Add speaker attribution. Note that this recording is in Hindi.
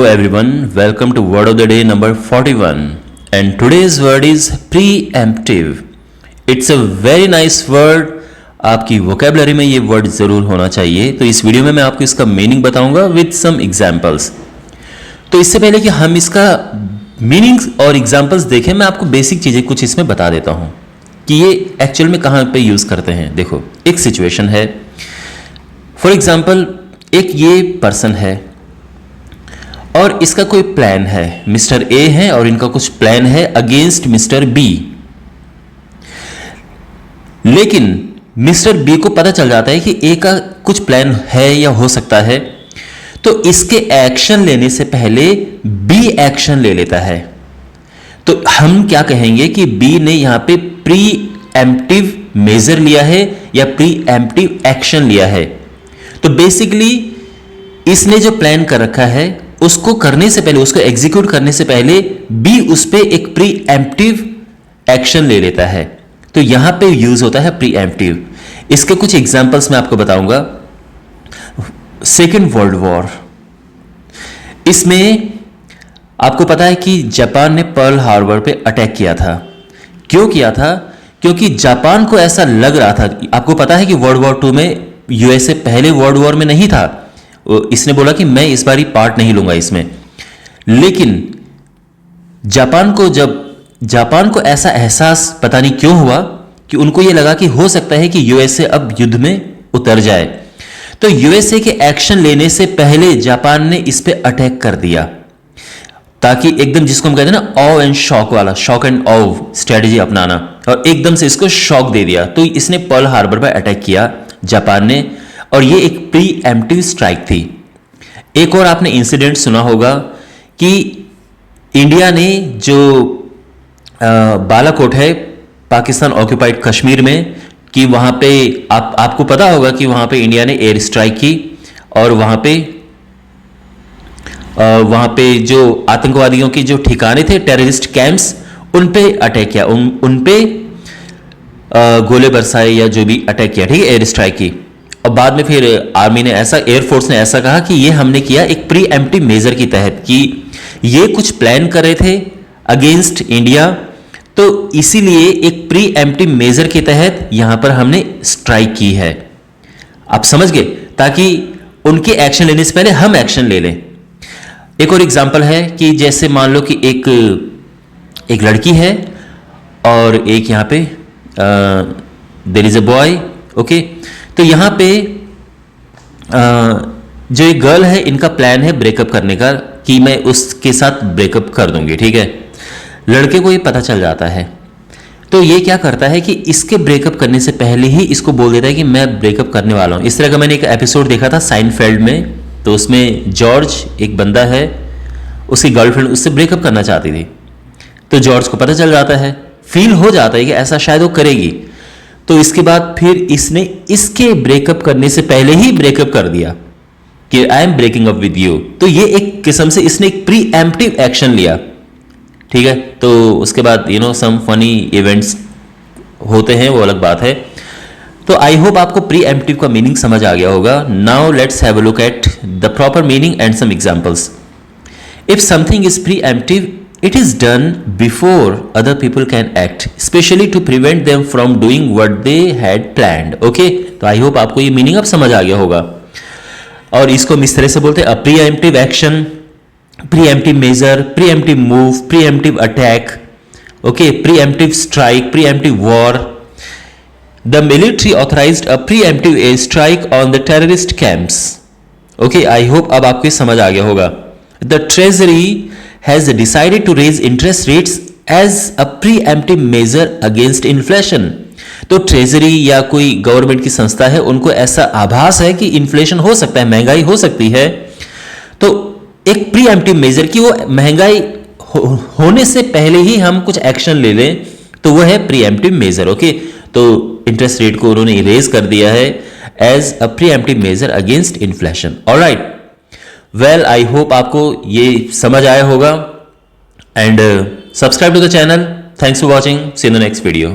Speaker 1: everyone, welcome to word of the day number 41 and today's word is preemptive. It's a very nice word. आपकी वोकेबलरी में ये वर्ड ज़रूर होना चाहिए. तो इस वीडियो में मैं आपको इसका मीनिंग बताऊंगा विद सम एग्जांपल्स. तो इससे पहले कि हम इसका मीनिंग्स और एग्जांपल्स देखें, मैं आपको बेसिक चीज़ें कुछ इसमें बता देता हूँ कि ये एक्चुअल में कहाँ पे यूज़ करते हैं. देखो, एक सिचुएशन है. फॉर एग्जाम्पल, एक ये पर्सन है और इसका कोई प्लान है. मिस्टर ए है और इनका कुछ प्लान है अगेंस्ट मिस्टर बी. लेकिन मिस्टर बी को पता चल जाता है कि ए का कुछ प्लान है या हो सकता है, तो इसके एक्शन लेने से पहले बी एक्शन ले लेता है. तो हम क्या कहेंगे कि बी ने यहां पे प्री एम्प्टिव मेजर लिया है या प्री एम्प्टिव एक्शन लिया है. तो बेसिकली इसने जो प्लान कर रखा है उसको करने से पहले, उसको एग्जीक्यूट करने से पहले बी उस पे एक प्री एम्प्टिव एक्शन ले लेता है. तो यहां पे यूज होता है प्री एम्प्टिव. इसके कुछ एग्जांपल्स मैं आपको बताऊंगा. सेकेंड वर्ल्ड वॉर, इसमें आपको पता है कि जापान ने पर्ल हार्बर पे अटैक किया था. क्यों किया था? क्योंकि जापान को ऐसा लग रहा था. आपको पता है कि वर्ल्ड वॉर 2 में यूएसए पहले वर्ल्ड वॉर में नहीं था. इसने बोला कि मैं इस बारी पार्ट नहीं लूंगा इसमें. लेकिन जापान को ऐसा एहसास पता नहीं क्यों हुआ कि उनको यह लगा कि हो सकता है कि यूएसए अब युद्ध में उतर जाए. तो यूएसए के एक्शन लेने से पहले जापान ने इस पे अटैक कर दिया, ताकि एकदम, जिसको हम कहते हैं ना ऑव एंड शॉक वाला, शॉक एंड ऑव स्ट्रेटेजी अपनाना, और एकदम से इसको शॉक दे दिया. तो इसने पर्ल हार्बर पर अटैक किया जापान ने, और ये एक प्री एम्प्टिव स्ट्राइक थी. एक और आपने इंसिडेंट सुना होगा कि इंडिया ने जो बालाकोट है पाकिस्तान ऑक्यूपाइड कश्मीर में, कि वहां पे आपको पता होगा कि वहां पे इंडिया ने एयर स्ट्राइक की और वहां पे जो आतंकवादियों के जो ठिकाने थे, टेररिस्ट कैंप्स, उन पे अटैक किया, उन पे गोले बरसाए या जो भी अटैक किया, ठीक है, एयर स्ट्राइक की. और बाद में फिर आर्मी ने ऐसा, एयरफोर्स ने ऐसा कहा कि ये हमने किया एक प्री एम्प्टिव मेजर के तहत, कि ये कुछ प्लान कर रहे थे अगेंस्ट इंडिया, तो इसीलिए एक प्री एम्प्टिव मेजर के तहत यहां पर हमने स्ट्राइक की है. आप समझ गए? ताकि उनके एक्शन लेने से पहले हम एक्शन ले लें. एक और एग्जांपल है कि जैसे मान लो कि एक लड़की है और एक यहां पे there is a boy. Okay, तो यहां पे जो एक गर्ल है, इनका प्लान है ब्रेकअप करने का, कि मैं उसके साथ ब्रेकअप कर दूंगी, ठीक है. लड़के को ये पता चल जाता है, तो ये क्या करता है कि इसके ब्रेकअप करने से पहले ही इसको बोल देता है कि मैं ब्रेकअप करने वाला हूं. इस तरह का मैंने एक एपिसोड देखा था साइनफेल्ड में. तो उसमें जॉर्ज, एक बंदा है, उसकी गर्लफ्रेंड उससे ब्रेकअप करना चाहती थी. तो जॉर्ज को पता चल जाता है, फील हो जाता है कि ऐसा शायद वो करेगी. तो इसके बाद फिर इसने इसके ब्रेकअप करने से पहले ही ब्रेकअप कर दिया कि I am breaking up with you. तो ये एक किस्म से इसने एक प्री एम्प्टिव एक्शन लिया, ठीक है. तो उसके बाद सम फनी इवेंट्स होते हैं, वो अलग बात है. तो आई होप आपको प्री एम्प्टिव का मीनिंग समझ आ गया होगा. Now let's have a look at the proper meaning and some examples. If something is preemptive, it is done before other people can act, especially to prevent them from doing what they had planned. Okay, तो आई होप आपको ये मीनिंग अब समझ आ गया होगा. और इसको हम इस तरह से बोलते हैं preemptive action, preemptive measure, preemptive move, preemptive attack, okay, preemptive strike, preemptive war. The military authorised a preemptive air strike on the terrorist camps. Okay, I hope अब आपको समझ आ गया होगा. The treasury has decided to raise interest rates as a preemptive measure against inflation. तो ट्रेजरी या कोई गवर्नमेंट की संस्था है, उनको ऐसा आभास है कि इन्फ्लेशन हो सकता है, महंगाई हो सकती है, तो एक प्रीएम्प्टिव मेजर की वो महंगाई होने से पहले ही हम कुछ एक्शन ले लें, तो वो है प्रीएम्प्टिव मेजर. ओके, तो इंटरेस्ट रेट को उन्होंने इरेज कर दिया है as a preemptive measure against inflation. Alright, well, I hope आपको ये समझ आया होगा. And subscribe to the channel. Thanks for watching. See you in the next video.